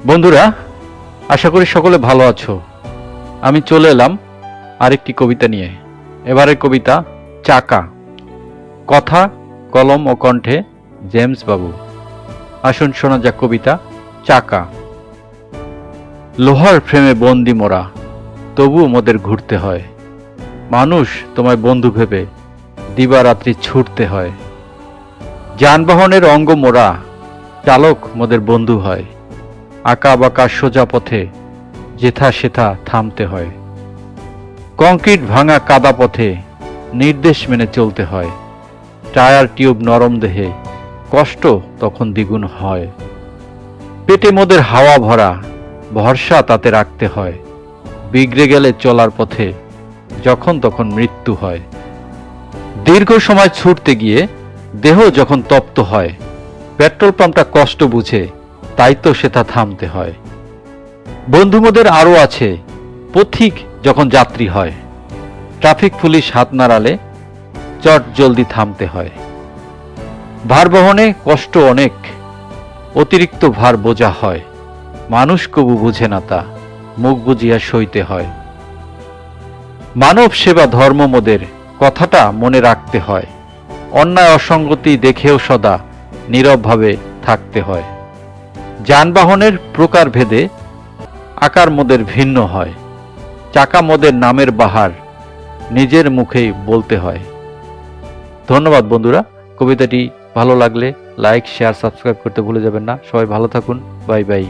বন্ধুরা, আশা করি সকলে ভালো আছো। আমি চলে এলাম আরেকটি কবিতা নিয়ে। এবারের কবিতা চাকা। কথা, কলম ও কণ্ঠে জেমস বাবু। আসুন শোনা যাক কবিতা চাকা। লোহার ফ্রেমে বন্দি মোরা, তবুও মোদের ঘুরতে হয়। মানুষ তোমায় বন্ধু ভেবে দিবারাত্রি ছুটতে হয়। যানবাহনের অঙ্গ মোরা, চালক মোদের বন্ধু হয়। আঁকা বাঁকা সোজা পথে যেথা সেথা থামতে হয়। কংক্রিট ভাঙা কাদা পথে নির্দেশ মেনে চলতে হয়। টায়ার টিউব নরম দেহে কষ্ট তখন দ্বিগুণ হয়। পেটে মোদের হাওয়া ভরা, ভরসা তাতে রাখতে হয়। বিগড়ে গেলে চলার পথে যখন তখন মৃত্যু হয়। দীর্ঘ সময় ছুটতে গিয়ে দেহ যখন তপ্ত হয়, পেট্রোল পাম্পটা কষ্ট বুঝে, তাই তো সেটা থামতে হয়। বন্ধু মোদের আরও আছে, পথিক যখন যাত্রী হয়। ট্রাফিক পুলিশ হাত নাড়ালে চট জলদি থামতে হয়। ভার বহনে কষ্ট অনেক, অতিরিক্ত ভার বোঝা হয়। মানুষ কবু বুঝে না তা, মুখ বুঝিয়া সইতে হয়। মানব সেবা ধর্ম মোদের, কথাটা মনে রাখতে হয়। অন্যায় অসঙ্গতি দেখেও সদা নীরবভাবে থাকতে হয়। যানবাহনের প্রকার ভেদে আকার মোদের ভিন্ন হয়। চাকা মোদের নামের বাহার, নিজের মুখেই বলতে হয়। ধন্যবাদ বন্ধুরা। কবিতাটি ভালো লাগলে লাইক, শেয়ার, সাবস্ক্রাইব করতে ভুলে যাবেন না। সবাই ভালো থাকুন। Bye bye.